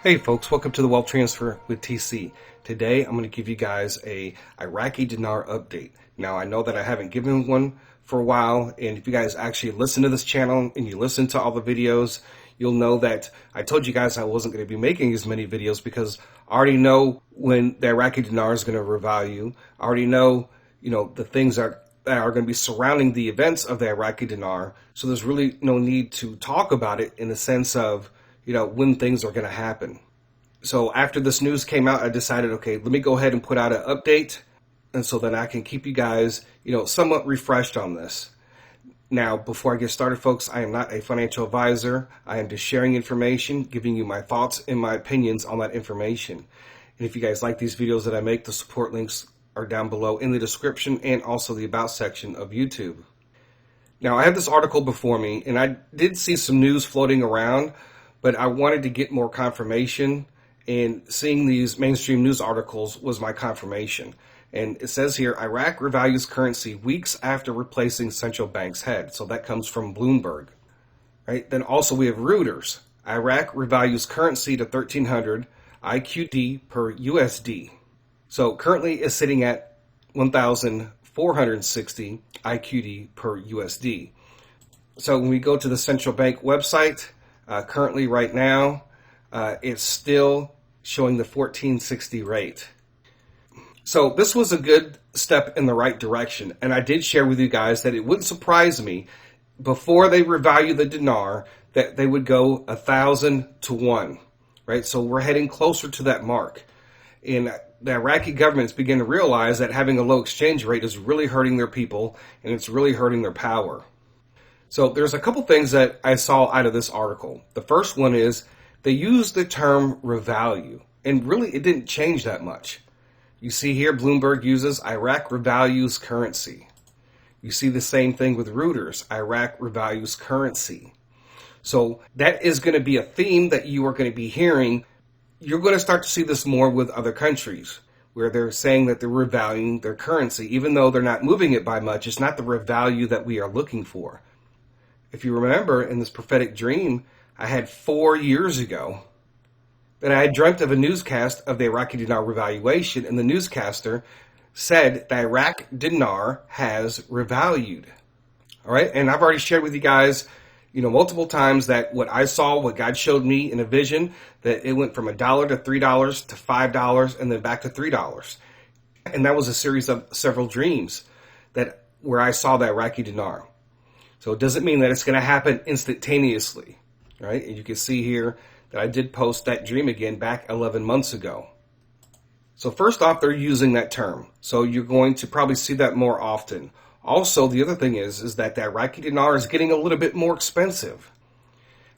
Hey folks, welcome to the Wealth Transfer with TC. Today I'm going to give you guys a Iraqi dinar update. Now I know that I haven't given one for a while, and if you guys actually listen to this channel and you listen to all the videos, you'll know that I told you guys I wasn't going to be making as many videos because I already know when the Iraqi dinar is going to revalue. I already know, the things that are going to be surrounding the events of the Iraqi dinar. So there's really no need to talk about it in the sense of when things are going to happen. So after this news came out, I decided, okay, let me go ahead and put out an update, and so that I can keep you guys, somewhat refreshed on this. Now, before I get started, folks, I am not a financial advisor. I am just sharing information, giving you my thoughts and my opinions on that information. And if you guys like these videos that I make, the support links are down below in the description and also the About section of YouTube. Now, I have this article before me, and I did see some news floating around, but I wanted to get more confirmation, and seeing these mainstream news articles was my confirmation. And it says here, Iraq revalues currency weeks after replacing central bank's head. So that comes from Bloomberg, right? Then also we have Reuters. Iraq revalues currency to 1,300 IQD per USD. So currently it's sitting at 1,460 IQD per USD. So when we go to the central bank website, currently right now, it's still showing the 1460 rate. So this was a good step in the right direction. And I did share with you guys that it wouldn't surprise me before they revalue the dinar that they would go 1,000 to 1, right? So we're heading closer to that mark. And the Iraqi government's beginning to realize that having a low exchange rate is really hurting their people, and it's really hurting their power. So there's a couple things that I saw out of this article. The first one is they used the term revalue, and really it didn't change that much. You see here, Bloomberg uses Iraq revalues currency. You see the same thing with Reuters, Iraq revalues currency. So that is going to be a theme that you are going to be hearing. You're going to start to see this more with other countries, where they're saying that they're revaluing their currency. Even though they're not moving it by much, it's not the revalue that we are looking for. If you remember, in this prophetic dream I had 4 years ago, that I had dreamt of a newscast of the Iraqi dinar revaluation, and the newscaster said the Iraq dinar has revalued. All right, and I've already shared with you guys, multiple times that what I saw, what God showed me in a vision, that it went from $1 to $3 to $5 and then back to $3. And that was a series of several dreams where I saw the Iraqi dinar. So it doesn't mean that it's going to happen instantaneously, right? And you can see here that I did post that dream again back 11 months ago. So first off, they're using that term. So you're going to probably see that more often. Also, the other thing is that the Iraqi dinar is getting a little bit more expensive.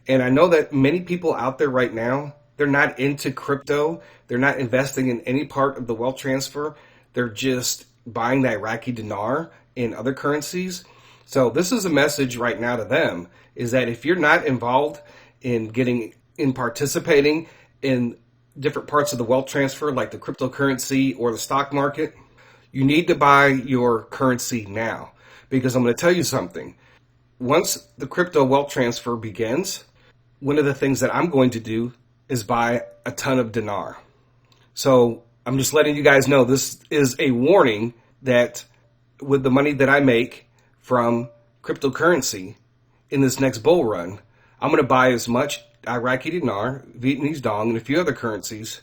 And I know that many people out there right now, they're not into crypto. They're not investing in any part of the wealth transfer. They're just buying the Iraqi dinar in other currencies. So this is a message right now to them, is that if you're not involved in participating in different parts of the wealth transfer, like the cryptocurrency or the stock market, you need to buy your currency now. Because I'm going to tell you something. Once the crypto wealth transfer begins, one of the things that I'm going to do is buy a ton of dinar. So I'm just letting you guys know, this is a warning that with the money that I make from cryptocurrency in this next bull run, I'm going to buy as much Iraqi dinar, Vietnamese dong, and a few other currencies,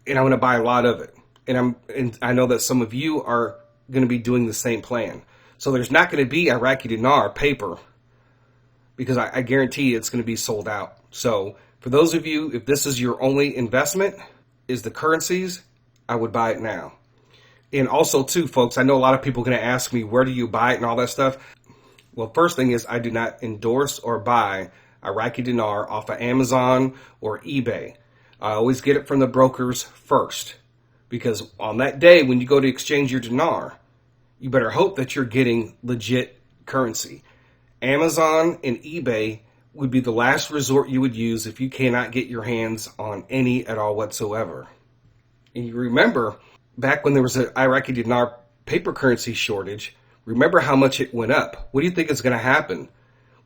and I'm going to buy a lot of it. And I know that some of you are going to be doing the same plan. So there's not going to be Iraqi dinar paper, because I guarantee it's going to be sold out. So for those of you, if this is your only investment, is the currencies, I would buy it now. And also too, folks, I know a lot of people are going to ask me, where do you buy it and all that stuff? Well, first thing is, I do not endorse or buy Iraqi dinar off of Amazon or eBay. I always get it from the brokers first, because on that day when you go to exchange your dinar, you better hope that you're getting legit currency. Amazon and eBay would be the last resort you would use if you cannot get your hands on any at all whatsoever. And you remember, back when there was an Iraqi dinar paper currency shortage, remember how much it went up. What do you think is going to happen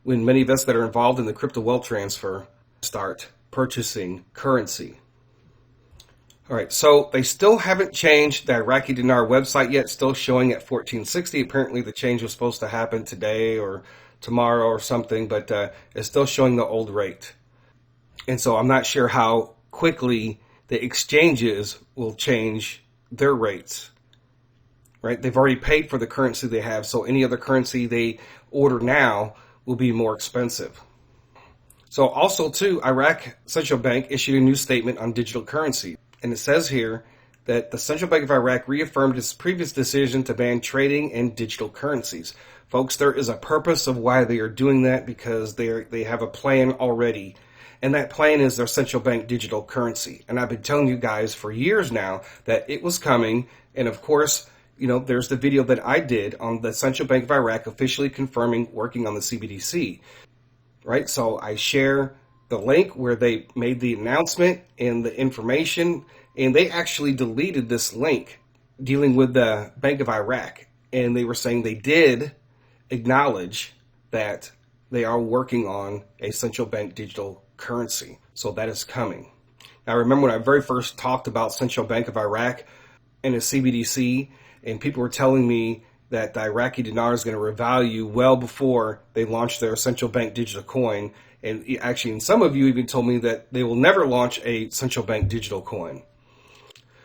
when many of us that are involved in the crypto wealth transfer start purchasing currency? All right, so they still haven't changed the Iraqi Dinar website yet, still showing at 1460. Apparently the change was supposed to happen today or tomorrow or something, but it's still showing the old rate. And so I'm not sure how quickly the exchanges will change their rates, right? They've already paid for the currency they have, so any other currency they order now will be more expensive. So also too, Iraq Central Bank issued a new statement on digital currency. And it says here that the Central Bank of Iraq reaffirmed its previous decision to ban trading in digital currencies. Folks, there is a purpose of why they are doing that, because they have a plan already. And that plan is their central bank digital currency. And I've been telling you guys for years now that it was coming. And of course, there's the video that I did on the Central Bank of Iraq officially confirming working on the CBDC, right? So I share the link where they made the announcement and the information, and they actually deleted this link dealing with the Bank of Iraq. And they were saying they did acknowledge that they are working on a central bank digital currency. So that is coming. Now, remember when I very first talked about Central Bank of Iraq and a CBDC, and people were telling me that the Iraqi dinar is going to revalue well before they launch their central bank digital coin. And actually, and some of you even told me that they will never launch a central bank digital coin.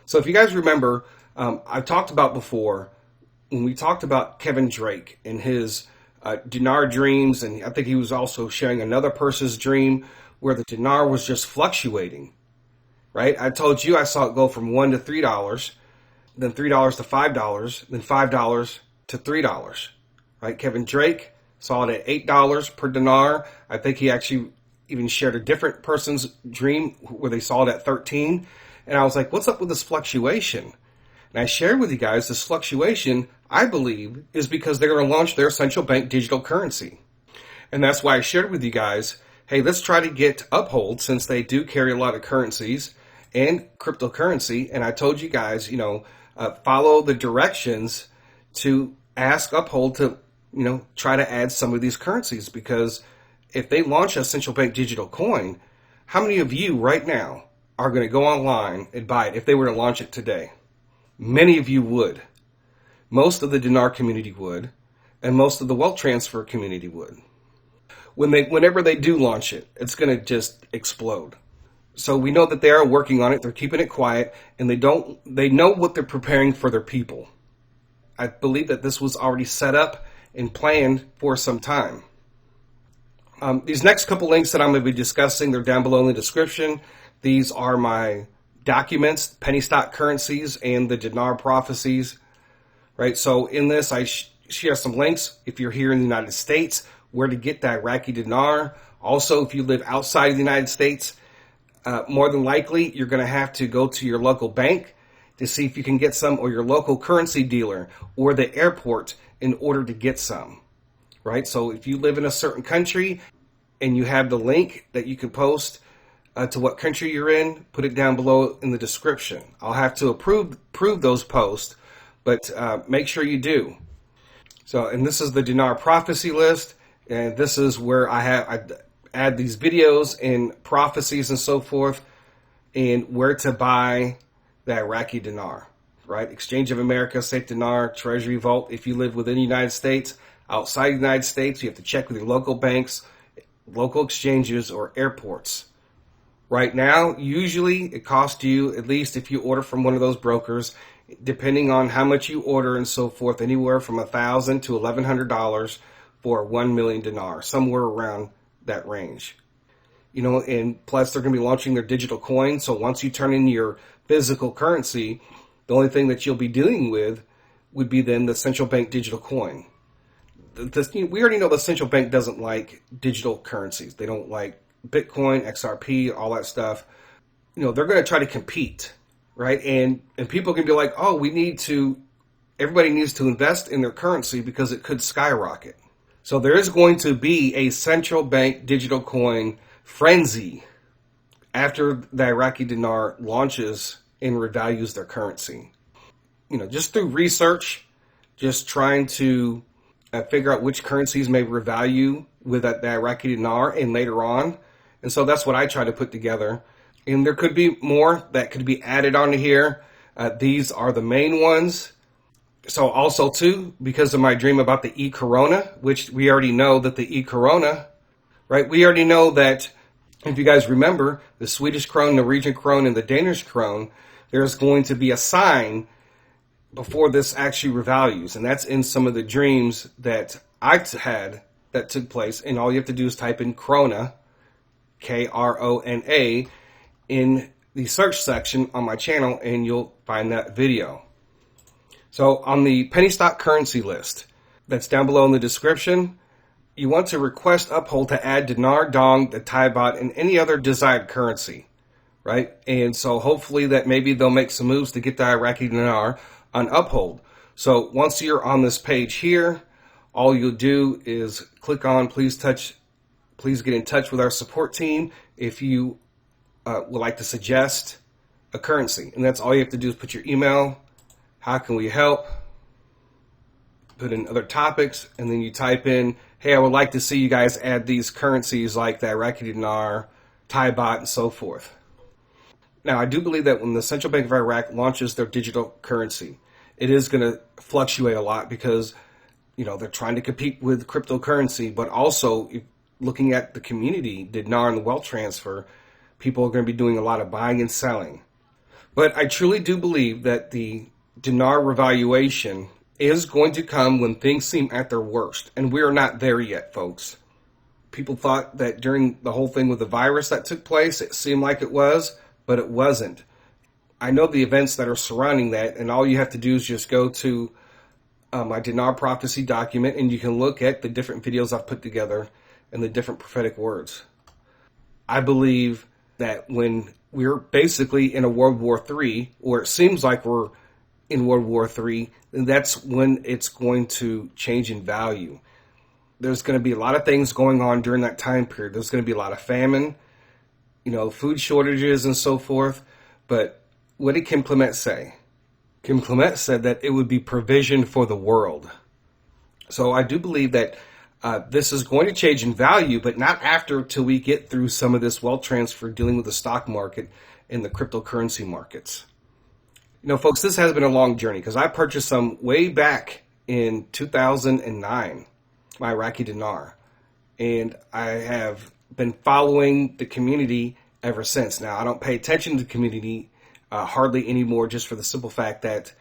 So if you guys remember, I've talked about before, when we talked about Kevin Drake and his dinar dreams, and I think he was also sharing another person's dream where the dinar was just fluctuating, right? I told you I saw it go from $1 to $3, then $3 to $5, then $5 to $3, right? Kevin Drake saw it at $8 per dinar. I think he actually even shared a different person's dream where they saw it at 13. And I was like, what's up with this fluctuation? And I shared with you guys this fluctuation, I believe, is because they're going to launch their central bank digital currency. And that's why I shared with you guys, hey, let's try to get Uphold, since they do carry a lot of currencies and cryptocurrency. And I told you guys, follow the directions to ask Uphold to, try to add some of these currencies, because if they launch a central bank digital coin, how many of you right now are going to go online and buy it if they were to launch it today? Many of you would. Most of the dinar community would, and most of the wealth transfer community would. Whenever they do launch it, it's going to just explode. So we know that they are working on it. They're keeping it quiet, and they know what they're preparing for their people. I believe that this was already set up and planned for some time. These next couple links that I'm going to be discussing, they're down below in the description. These are my documents, penny stock currencies, and the Dinar Prophecies, right? So in this, I share some links if you're here in the United States, where to get the Iraqi dinar. Also, if you live outside of the United States, more than likely, you're going to have to go to your local bank to see if you can get some, or your local currency dealer or the airport, in order to get some, right? So if you live in a certain country and you have the link that you can post to what country you're in, put it down below in the description. I'll have to approve those posts, but make sure you do. So, and this is the Dinar Prophecy list, and this is where I add these videos and prophecies and so forth, and where to buy the Iraqi dinar, right? Exchange of America, Safe Dinar, Treasury Vault. If you live within the United States, outside the United States, you have to check with your local banks, local exchanges, or airports. Right now, usually it costs you, at least if you order from one of those brokers, depending on how much you order and so forth, anywhere from $1,000 to $1,100 for 1 million dinar, somewhere around that range. And plus they're going to be launching their digital coin. So once you turn in your physical currency, the only thing that you'll be dealing with would be then the central bank digital coin. We already know the central bank doesn't like digital currencies. They don't like Bitcoin, XRP, all that stuff. They're going to try to compete, right? And people can be like, oh, everybody needs to invest in their currency because it could skyrocket. So there is going to be a central bank digital coin frenzy after the Iraqi dinar launches and revalues their currency. Just through research, just trying to figure out which currencies may revalue with the Iraqi dinar and later on. And so that's what I try to put together. And there could be more that could be added onto here. These are the main ones. So also too, because of my dream about the e-corona, which we already know that the e-corona, right? We already know that, if you guys remember, the Swedish krone, Norwegian krone, and the Danish krone, there's going to be a sign before this actually revalues. And that's in some of the dreams that I had that took place. And all you have to do is type in krona, Krona, in the search section on my channel, and you'll find that video. So on the penny stock currency list that's down below in the description, you want to request uphold to add dinar, dong, the Thai baht, and any other desired currency, right? And so hopefully that maybe they'll make some moves to get the Iraqi dinar on uphold. So once you're on this page here, all you'll do is click on please get in touch with our support team if you would like to suggest a currency. And that's all you have to do is put your email, how can we help, put in other topics, and then you type in, hey, I would like to see you guys add these currencies like the Iraqi dinar, Thai baht, and so forth. Now, I do believe that when the Central Bank of Iraq launches their digital currency, it is going to fluctuate a lot because, they're trying to compete with cryptocurrency, but also looking at the community, dinar and the wealth transfer, people are going to be doing a lot of buying and selling. But I truly do believe that the dinar revaluation is going to come when things seem at their worst. And we are not there yet, folks. People thought that during the whole thing with the virus that took place, it seemed like it was, but it wasn't. I know the events that are surrounding that, and all you have to do is just go to my Dinar Prophecy document, and you can look at the different videos I've put together and the different prophetic words. I believe that when we're basically in a World War III, or it seems like we're in World War III, then that's when it's going to change in value. There's going to be a lot of things going on during that time period. There's going to be a lot of famine, food shortages and so forth. But what did Kim Clement say? Kim Clement said that it would be provision for the world. So I do believe that this is going to change in value, but not after till we get through some of this wealth transfer dealing with the stock market and the cryptocurrency markets. Folks, this has been a long journey because I purchased some way back in 2009, my Iraqi dinar. And I have been following the community ever since. Now, I don't pay attention to the community hardly anymore, just for the simple fact that,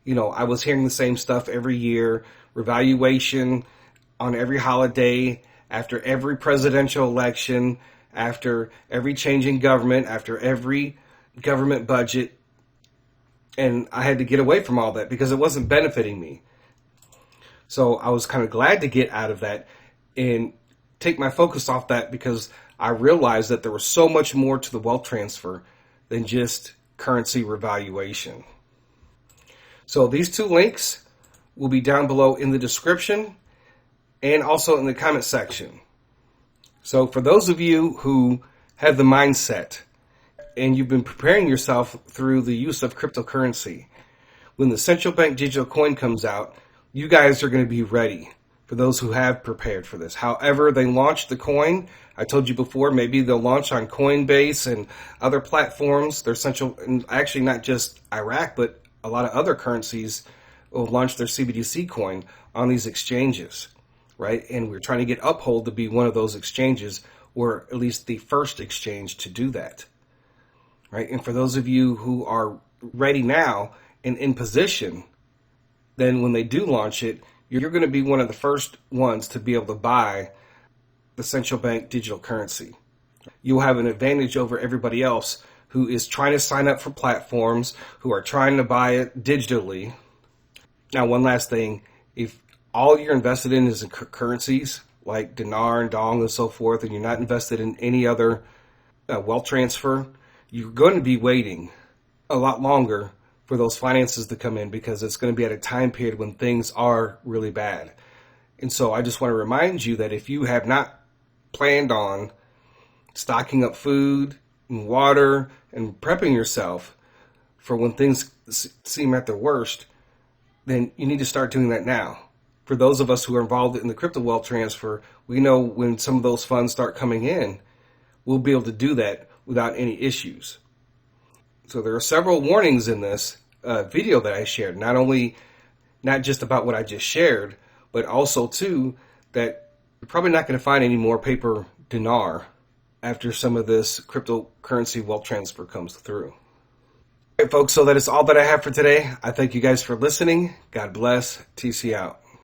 I was hearing the same stuff every year, revaluation on every holiday, after every presidential election, after every change in government, after every government budget. And I had to get away from all that because it wasn't benefiting me. So I was kind of glad to get out of that and take my focus off that because I realized that there was so much more to the wealth transfer than just currency revaluation. So these two links will be down below in the description and also in the comment section. So for those of you who have the mindset and you've been preparing yourself through the use of cryptocurrency, when the central bank digital coin comes out, you guys are going to be ready. For those who have prepared for this, however they launch the coin, I told you before, maybe they'll launch on Coinbase and other platforms. They're central, and actually not just Iraq, but a lot of other currencies will launch their CBDC coin on these exchanges, right? And we're trying to get Uphold to be one of those exchanges, or at least the first exchange to do that, right? And for those of you who are ready now and in position, then when they do launch it, you're going to be one of the first ones to be able to buy the central bank digital currency. You'll have an advantage over everybody else who is trying to sign up for platforms, who are trying to buy it digitally. Now, one last thing, if all you're invested in is in currencies like dinar and dong and so forth, and you're not invested in any other wealth transfer, you're going to be waiting a lot longer for those finances to come in because it's going to be at a time period when things are really bad. And so I just want to remind you that if you have not planned on stocking up food and water and prepping yourself for when things seem at their worst, then you need to start doing that now. For those of us who are involved in the crypto wealth transfer, we know when some of those funds start coming in, we'll be able to do that without any issues. So there are several warnings in this video that I shared, not just about what I just shared, but also too that you're probably not going to find any more paper dinar after some of this cryptocurrency wealth transfer comes through. All right, folks, so that is all that I have for today. I thank you guys for listening. God bless. TC out.